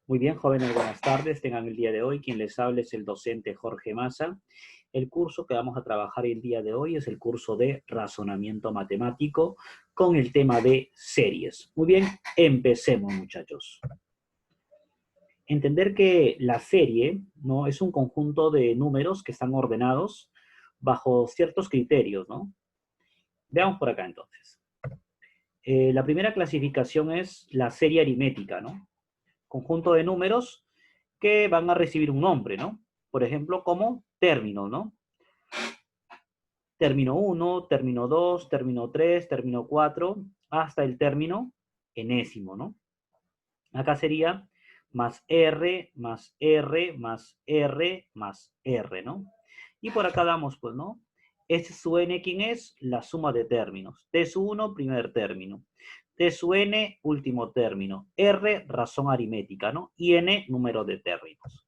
Muy bien, jóvenes, buenas tardes. Tengan el día de hoy. Quien les habla es el docente Jorge Massa. El curso que vamos a trabajar el día de hoy es el curso de razonamiento matemático con el tema de series. Muy bien, empecemos, muchachos. Entender que la serie, ¿no?, es un conjunto de números que están ordenados bajo ciertos criterios, ¿no? Veamos por acá entonces. La primera clasificación es la serie aritmética, ¿no? Conjunto de números que van a recibir un nombre, ¿no? Por ejemplo, como términos, ¿no? Término 1, término 2, término 3, término 4, hasta el término enésimo, ¿no? Acá sería más R, más R, más R, más R, ¿no? Y por acá damos, pues, ¿no? S sub n, ¿quién es? La suma de términos. T sub 1, primer término. T sub n, último término. R, razón aritmética, ¿no? Y n, número de términos.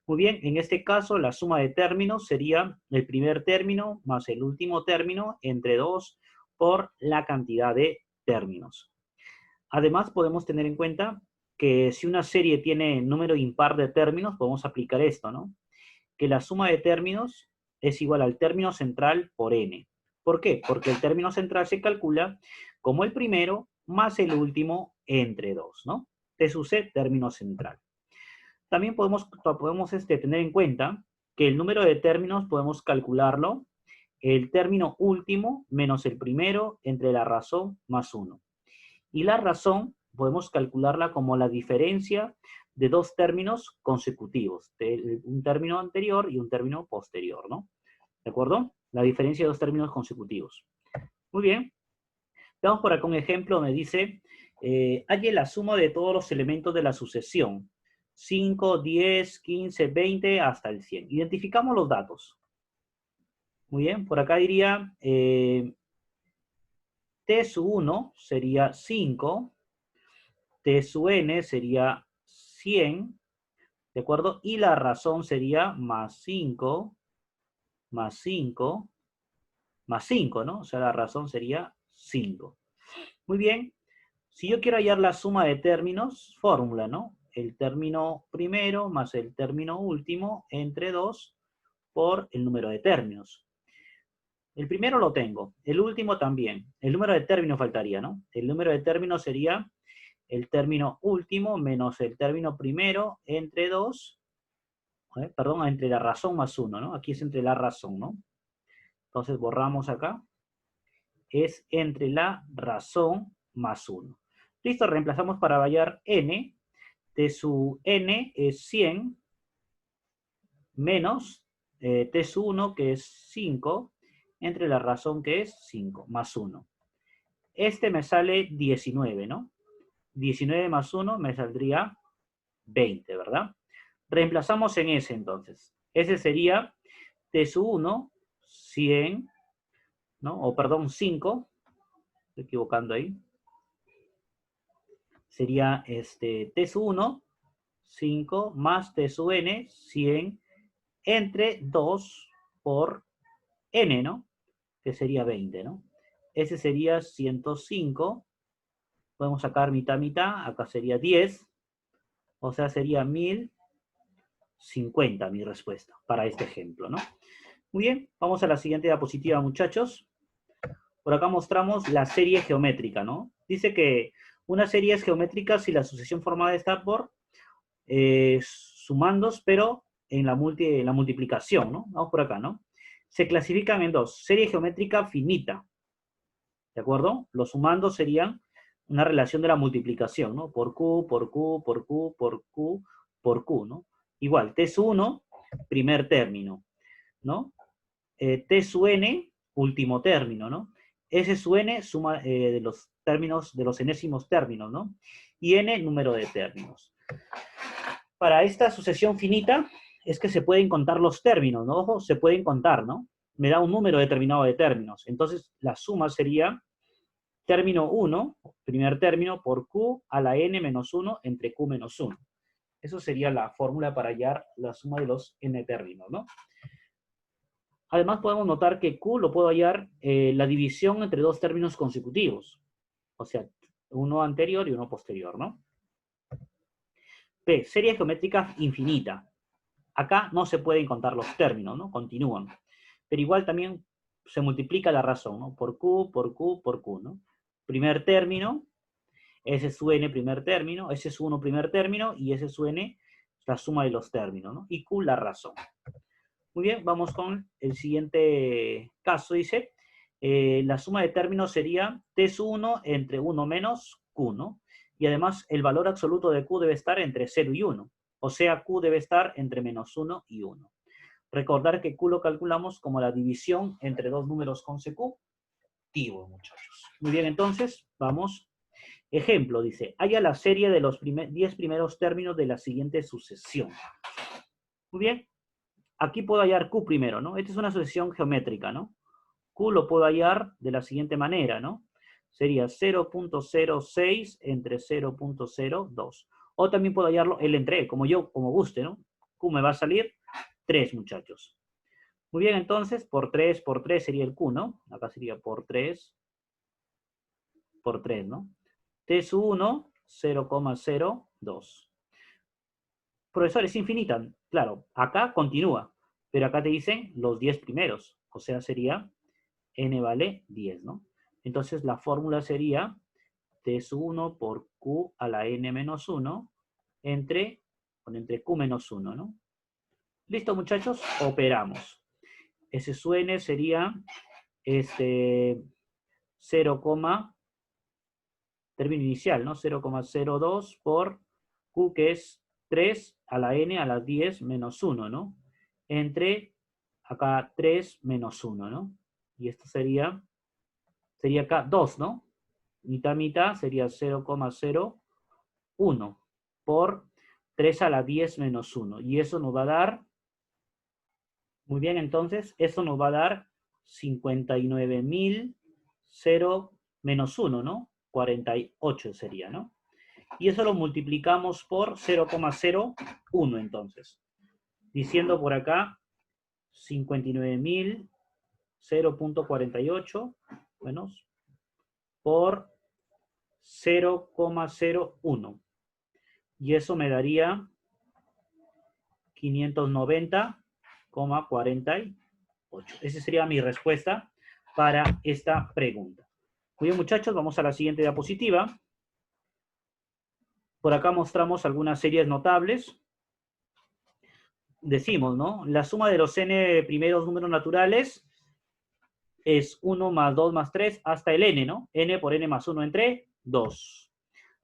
Muy bien, en este caso la suma de términos sería el primer término más el último término entre 2 por la cantidad de términos. Además, podemos tener en cuenta que si una serie tiene número impar de términos, podemos aplicar esto, ¿no? Que la suma de términos es igual al término central por n. ¿Por qué? Porque el término central se calcula como el primero más el último entre 2, ¿no? T sub c, término central. También podemos tener en cuenta que el número de términos podemos calcularlo el término último menos el primero entre la razón más 1. Y la razón podemos calcularla como la diferencia de dos términos consecutivos, un término anterior y un término posterior, ¿no? ¿De acuerdo? La diferencia de dos términos consecutivos. Muy bien. Veamos por acá un ejemplo donde dice, halle la suma de todos los elementos de la sucesión. 5, 10, 15, 20, hasta el 100. Identificamos los datos. Muy bien, por acá diría, T sub 1 sería 5, T sub n sería 100, ¿de acuerdo? Y la razón sería más 5, más 5, más 5, ¿no? O sea, la razón sería 5. Muy bien. Si yo quiero hallar la suma de términos, fórmula, ¿no? El término primero más el término último entre 2 por el número de términos. El primero lo tengo, el último también. El número de términos faltaría, ¿no? El número de términos sería el término último menos el término primero entre 2, perdón, entre la razón más 1, ¿no? Aquí es entre la razón, ¿no? Entonces borramos acá. Es entre la razón más 1. Listo, reemplazamos para hallar n. T sub n es 100 menos T sub 1, que es 5, entre la razón, que es 5, más 1. Este me sale 19, ¿no? 19 más 1 me saldría 20, ¿verdad? Reemplazamos en ese entonces. Ese sería T sub 1, 100, ¿no? O perdón, 5. Estoy equivocando ahí. Sería T sub 1, 5, más T sub n, 100, entre 2 por n, ¿no? Que sería 20, ¿no? Ese sería 105. Podemos sacar mitad, mitad. Acá sería 10. O sea, sería 1050 mi respuesta para este ejemplo, ¿no? Muy bien, vamos a la siguiente diapositiva, muchachos. Por acá mostramos la serie geométrica, ¿no? Dice que una serie es geométrica si la sucesión formada está por sumandos, pero en la multiplicación, ¿no? Vamos por acá, ¿no? Se clasifican en dos. Serie geométrica finita, ¿de acuerdo? Los sumandos serían una relación de la multiplicación, ¿no? Por Q, por Q, por Q, por Q, por Q, ¿no? Igual, T sub 1, primer término, ¿no? T sub n, último término, ¿no? S sub n, suma de los términos, de los enésimos términos, ¿no? Y n, número de términos. Para esta sucesión finita es que se pueden contar los términos, ¿no? Ojo, se pueden contar, ¿no? Me da un número determinado de términos. Entonces, la suma sería término 1, primer término, por Q a la n menos 1 entre Q menos 1. Eso sería la fórmula para hallar la suma de los n términos, ¿no? Además, podemos notar que Q lo puedo hallar la división entre dos términos consecutivos. O sea, uno anterior y uno posterior, ¿no? P, serie geométrica infinita. Acá no se pueden contar los términos, ¿no? Continúan. Pero igual también se multiplica la razón, ¿no? Por Q, por Q, por Q, ¿no? Primer término, S sub n primer término, S sub 1 primer término, y S sub n la suma de los términos, ¿no? Y Q la razón. Muy bien, vamos con el siguiente caso, dice, la suma de términos sería T sub 1 entre 1 menos Q, ¿no? Y además el valor absoluto de Q debe estar entre 0 y 1. O sea, Q debe estar entre menos 1 y 1. Recordar que Q lo calculamos como la división entre dos números consecutivos, muchachos. Muy bien, entonces, vamos. Ejemplo, dice, haya la serie de los 10 primeros términos de la siguiente sucesión. Muy bien, aquí puedo hallar Q primero, ¿no? Esta es una sucesión geométrica, ¿no? Q lo puedo hallar de la siguiente manera, ¿no? Sería 0.06 entre 0.02. O también puedo hallarlo L entre E, como guste, ¿no? Q me va a salir 3, muchachos. Muy bien, entonces, por 3 sería el Q, ¿no? Acá sería por 3, ¿no? T sub 1, 0,02. Profesor, es infinita. Claro, acá continúa, pero acá te dicen los 10 primeros. O sea, sería n vale 10, ¿no? Entonces, la fórmula sería T sub 1 por Q a la n menos 1 entre Q menos 1, ¿no? Listo, muchachos, operamos. S sub n sería 0, término inicial, ¿no? 0,02 por Q, que es 3 a la n a las 10 menos 1, ¿no? Entre acá 3 menos 1, ¿no? Y esto sería acá 2, ¿no? Mitad, mitad sería 0,01 por 3 a la 10 menos 1. Y eso nos va a dar, muy bien, entonces, eso nos va a dar 59.000 menos 1, ¿no? 48 sería, ¿no? Y eso lo multiplicamos por 0,01 entonces. Diciendo por acá 59.000, 0.48 menos por 0,01. Y eso me daría 590,48. Esa sería mi respuesta para esta pregunta. Muy bien, muchachos, vamos a la siguiente diapositiva. Por acá mostramos algunas series notables. Decimos, ¿no? La suma de los n primeros números naturales es 1 más 2 más 3 hasta el n, ¿no? N por n más 1 entre 2.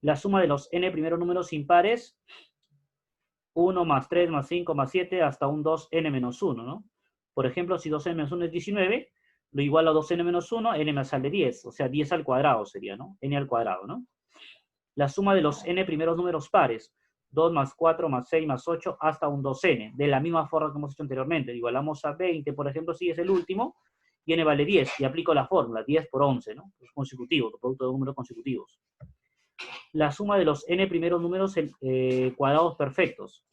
La suma de los n primeros números impares, 1 más 3 más 5 más 7 hasta un 2n menos 1, ¿no? Por ejemplo, si 2n menos 1 es 19, lo igual a 2n menos 1, n me sale 10, o sea, 10 al cuadrado sería, ¿no? N al cuadrado, ¿no? La suma de los n primeros números pares, 2 más 4 más 6 más 8 hasta un 2n, de la misma forma que hemos hecho anteriormente. Igualamos a 20, por ejemplo, si es el último, y n vale 10, y aplico la fórmula, 10 por 11, ¿no? Los consecutivos, los productos de números consecutivos. La suma de los n primeros números cuadrados perfectos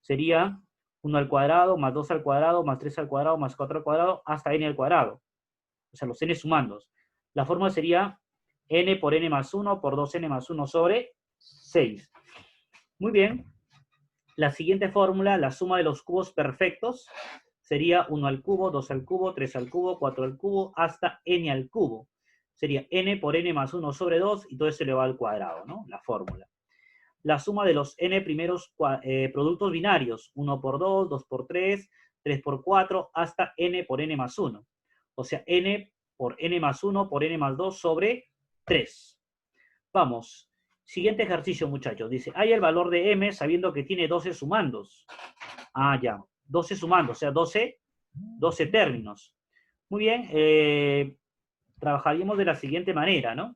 sería 1 al cuadrado, más 2 al cuadrado, más 3 al cuadrado, más 4 al cuadrado, hasta n al cuadrado. O sea, los n sumandos. La fórmula sería n por n más 1 por 2n más 1 sobre 6. Muy bien. La siguiente fórmula, la suma de los cubos perfectos, sería 1 al cubo, 2 al cubo, 3 al cubo, 4 al cubo, hasta n al cubo. Sería n por n más 1 sobre 2, y todo eso le va al cuadrado, ¿no? La fórmula. La suma de los n primeros productos binarios, 1 por 2, 2 por 3, 3 por 4, hasta n por n más 1. O sea, n por n más 1 por n más 2 sobre 3. Vamos. Siguiente ejercicio, muchachos. Dice, hay el valor de m sabiendo que tiene 12 sumandos. Ah, ya. 12 sumandos, o sea, 12 términos. Muy bien. Trabajaríamos de la siguiente manera, ¿no?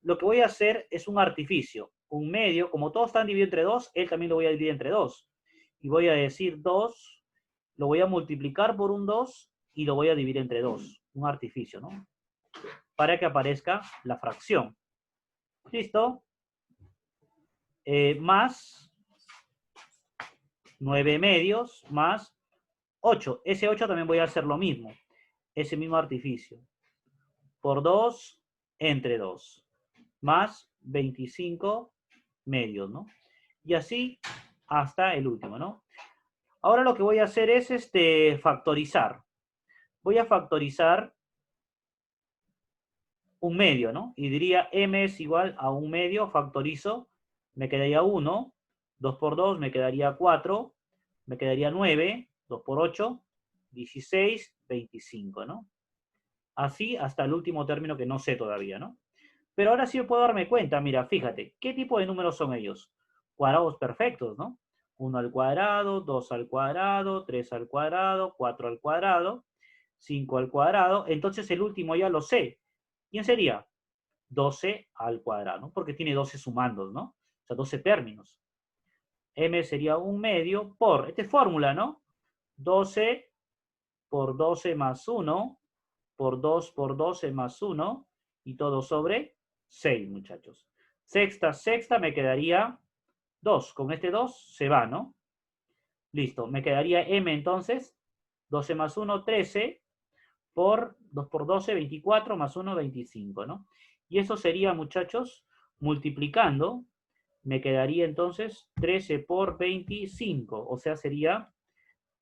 Lo que voy a hacer es un artificio. Un medio, como todos están divididos entre 2, él también lo voy a dividir entre 2. Y voy a decir 2, lo voy a multiplicar por un 2 y lo voy a dividir entre 2. Un artificio, ¿no? Para que aparezca la fracción. ¿Listo? Más 9 medios más 8. Ese 8 también voy a hacer lo mismo. Ese mismo artificio. Por 2 entre 2. Más 25 medios, ¿no? y así hasta el último, ¿no? Ahora lo que voy a hacer es factorizar. Voy a factorizar un medio, ¿no? Y diría m es igual a un medio, factorizo, me quedaría 1, 2 por 2 me quedaría 4, me quedaría 9, 2 por 8, 16, 25, ¿no? Así hasta el último término que no sé todavía, ¿no? Pero ahora sí puedo darme cuenta, mira, fíjate, ¿qué tipo de números son ellos? Cuadrados perfectos, ¿no? 1 al cuadrado, 2 al cuadrado, 3 al cuadrado, 4 al cuadrado, 5 al cuadrado. Entonces el último ya lo sé. ¿Quién sería? 12 al cuadrado, ¿no? Porque tiene 12 sumandos, ¿no? O sea, 12 términos. M sería un medio por, esta es fórmula, ¿no? 12 por 12 más 1, por 2 por 12 más 1, y todo sobre 6, muchachos. Sexta me quedaría 2. Con este 2 se va, ¿no? Listo, me quedaría M entonces, 12 más 1, 13, por 2 por 12, 24, más 1, 25, ¿no? Y eso sería, muchachos, multiplicando, me quedaría entonces 13 por 25, o sea, sería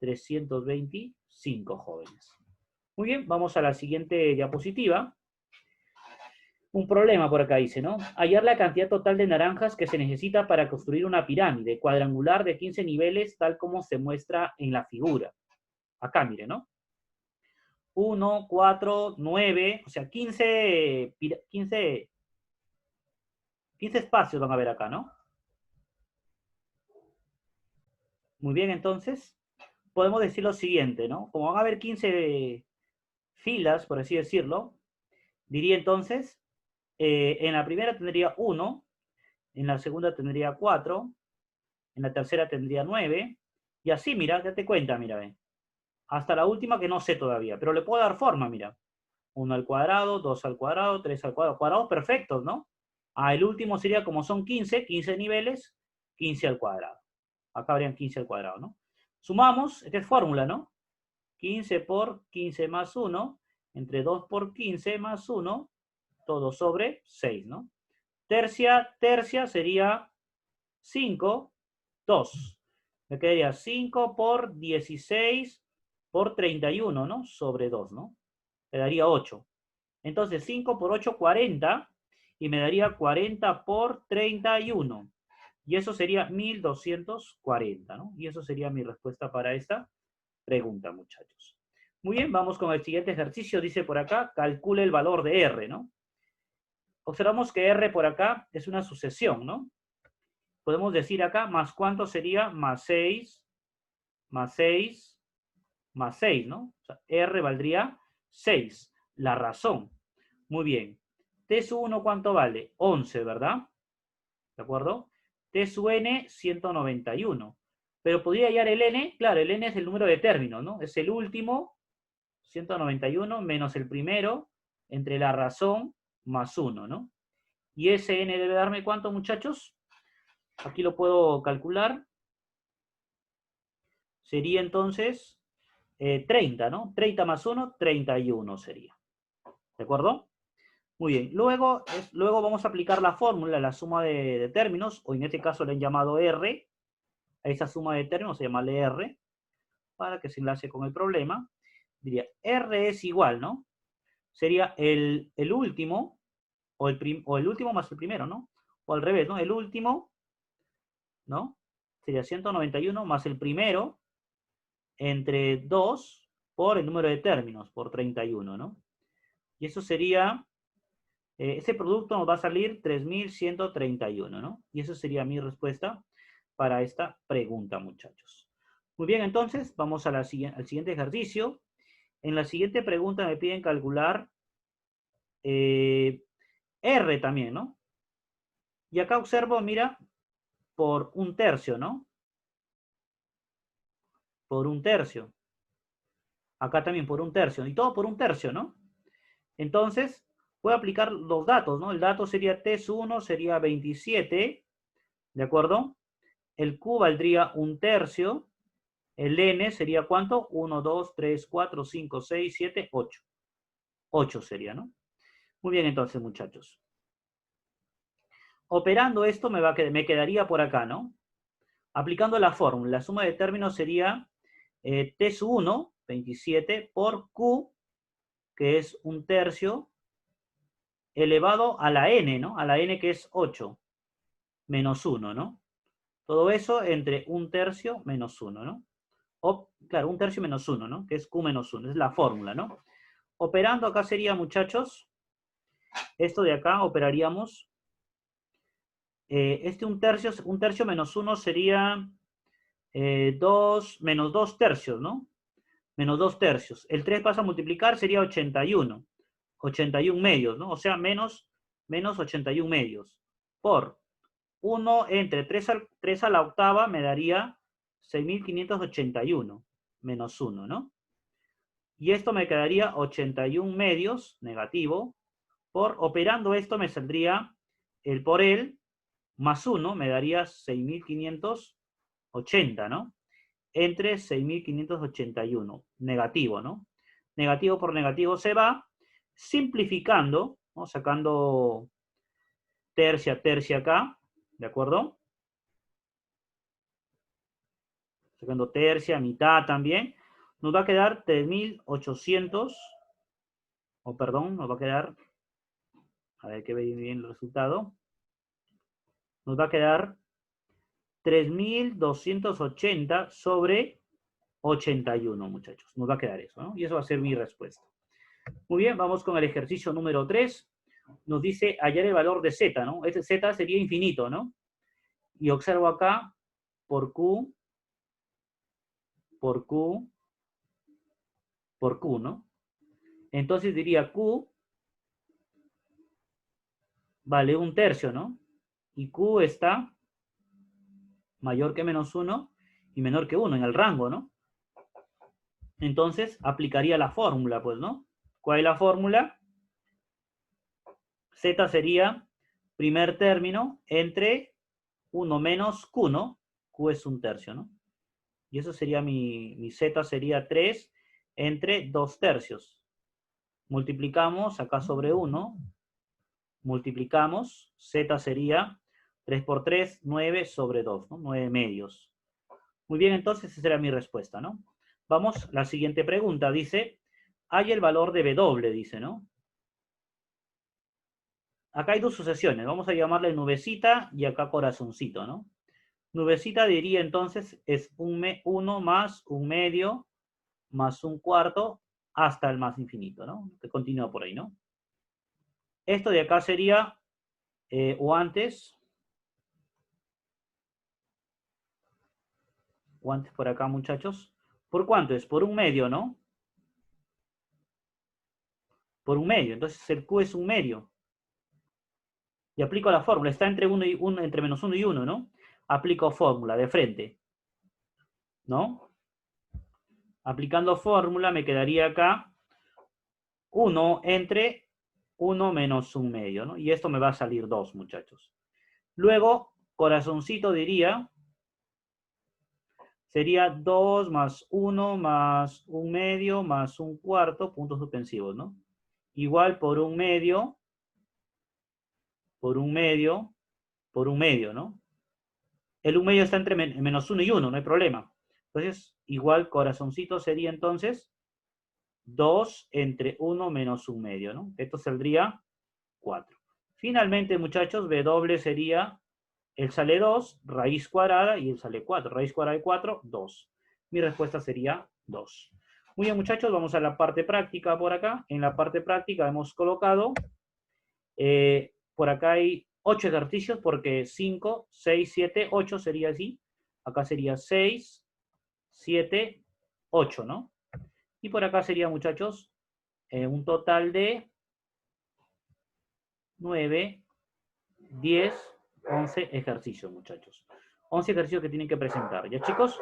325 jóvenes. Muy bien, vamos a la siguiente diapositiva. Un problema por acá dice, ¿no? Hallar la cantidad total de naranjas que se necesita para construir una pirámide cuadrangular de 15 niveles, tal como se muestra en la figura. Acá, mire, ¿no? 1, 4, 9, o sea, 15 espacios van a haber acá, ¿no? Muy bien, entonces, podemos decir lo siguiente, ¿no? Como van a haber 15 filas, por así decirlo, diría entonces, en la primera tendría 1, en la segunda tendría 4, en la tercera tendría 9, y así, mira, date cuenta, mira, ve. Hasta la última que no sé todavía, pero le puedo dar forma, mira. 1 al cuadrado, 2 al cuadrado, 3 al cuadrado. Cuadrados perfectos, ¿no? Ah, el último sería como son 15, 15 niveles, 15 al cuadrado. Acá habrían 15 al cuadrado, ¿no? Sumamos, esta es fórmula, ¿no? 15 por 15 más 1, entre 2 por 15 más 1, todo sobre 6, ¿no? Tercia sería 5, 2. Me quedaría 5 por 16 por 31, ¿no? Sobre 2, ¿no? Me daría 8. Entonces 5 por 8, 40. Y me daría 40 por 31. Y eso sería 1240, ¿no? Y eso sería mi respuesta para esta pregunta, muchachos. Muy bien, vamos con el siguiente ejercicio. Dice por acá, calcule el valor de R, ¿no? Observamos que R por acá es una sucesión, ¿no? Podemos decir acá, más cuánto sería, más 6, más 6, más 6, ¿no? O sea, R valdría 6. La razón. Muy bien. T sub 1, ¿cuánto vale? 11, ¿verdad? ¿De acuerdo? T sub n, 191. Pero podría hallar el n, claro, el n es el número de términos, ¿no? Es el último, 191, menos el primero, entre la razón más 1, ¿no? Y ese n debe darme ¿cuánto, muchachos? Aquí lo puedo calcular. Sería entonces 30, ¿no? 30 más 1, 31 sería. ¿De acuerdo? Muy bien. Luego vamos a aplicar la fórmula, la suma de términos, o en este caso le han llamado R. A esa suma de términos se llama R, para que se enlace con el problema. Diría, R es igual, ¿no? Sería el último, o el último más el primero, ¿no? O al revés, ¿no? El último, ¿no? Sería 191 más el primero, entre 2 por el número de términos, por 31, ¿no? Y eso sería, ese producto nos va a salir 3131, ¿no? Y eso sería mi respuesta para esta pregunta, muchachos. Muy bien, entonces vamos al siguiente ejercicio. En la siguiente pregunta me piden calcular R también, ¿no? Y acá observo, mira, por un tercio, ¿no? Por un tercio. Acá también por un tercio. Y todo por un tercio, ¿no? Entonces, voy a aplicar los datos, ¿no? El dato sería T1 sería 27, ¿de acuerdo? El Q valdría un tercio. El N sería ¿cuánto? 1, 2, 3, 4, 5, 6, 7, 8. 8 sería, ¿no? Muy bien, entonces, muchachos. Operando esto me quedaría por acá, ¿no? Aplicando la fórmula, la suma de términos sería T sub 1, 27, por Q, que es 1/3, elevado a la N, ¿no? A la N que es 8, menos 1, ¿no? Todo eso entre 1/3 menos 1, ¿no? O, claro, 1/3 menos 1, ¿no? Que es Q menos 1, es la fórmula, ¿no? Operando acá sería, muchachos, esto de acá operaríamos, este 1/3 menos 1 sería 2, menos 2/3, ¿no? Menos 2/3. El 3 pasa a multiplicar, sería 81. 81 medios, ¿no? O sea, menos 81 medios. Por 1 entre 3 a la octava me daría 6.581 menos 1, ¿no? Y esto me quedaría 81 medios, negativo, por, operando esto me saldría el por él, más 1, me daría 6.580, ¿no? Entre 6.581, negativo, ¿no? Negativo por negativo se va, simplificando, ¿no? Sacando tercia acá, ¿de acuerdo? Sacando tercia, mitad también, nos va a quedar 3.800, o perdón, nos va a quedar, a ver que ve bien el resultado, nos va a quedar 3.280 sobre 81, muchachos. Nos va a quedar eso, ¿no? Y eso va a ser mi respuesta. Muy bien, vamos con el ejercicio número 3. Nos dice hallar el valor de z, ¿no? Este z sería infinito, ¿no? Y observo acá, por Q, por Q, por Q, ¿no? Entonces diría Q vale 1/3, ¿no? Y Q está mayor que menos 1 y menor que 1 en el rango, ¿no? Entonces aplicaría la fórmula, pues, ¿no? ¿Cuál es la fórmula? Z sería primer término entre 1 menos Q, ¿no? Q es 1/3, ¿no? Y eso sería mi Z sería 3 entre 2/3. Multiplicamos acá sobre 1, multiplicamos, Z sería 3 por 3, 9 sobre 2, ¿no? 9 medios. Muy bien, entonces esa será mi respuesta, ¿no? Vamos, la siguiente pregunta, dice, hay el valor de W, dice, ¿no? Acá hay dos sucesiones, vamos a llamarle nubecita y acá corazoncito, ¿no? Nubecita diría entonces es 1 más 1/2 más 1/4 hasta el más infinito, ¿no? Que continúa por ahí, ¿no? Esto de acá sería, o antes por acá, muchachos. ¿Por cuánto es? Por 1/2, ¿no? Por 1/2, entonces el Q es 1/2. Y aplico la fórmula, está entre, entre menos 1 y 1, ¿no? Aplico fórmula de frente, ¿no? Aplicando fórmula me quedaría acá 1 entre 1 menos 1/2, ¿no? Y esto me va a salir 2, muchachos. Luego, corazoncito diría, sería 2 más 1 más 1/2 más 1/4, puntos suspensivos, ¿no? Igual por 1/2, por 1/2, por 1/2, ¿no? El 1/2 está entre menos 1 y 1, no hay problema. Entonces, igual corazoncito sería entonces 2 entre 1 menos 1/2, ¿no? Esto saldría 4. Finalmente, muchachos, W sería, él sale 2, raíz cuadrada, y él sale 4. Raíz cuadrada de 4, 2. Mi respuesta sería 2. Muy bien, muchachos, vamos a la parte práctica por acá. En la parte práctica hemos colocado, por acá hay 8 ejercicios, porque 5, 6, 7, 8 sería así. Acá sería 6, 7, 8, ¿no? Y por acá sería, muchachos, un total de 9, 10, 11 ejercicios, muchachos. 11 ejercicios que tienen que presentar. ¿Ya, chicos?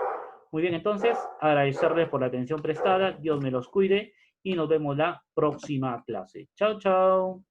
Muy bien, entonces, agradecerles por la atención prestada. Dios me los cuide y nos vemos la próxima clase. Chao, chao.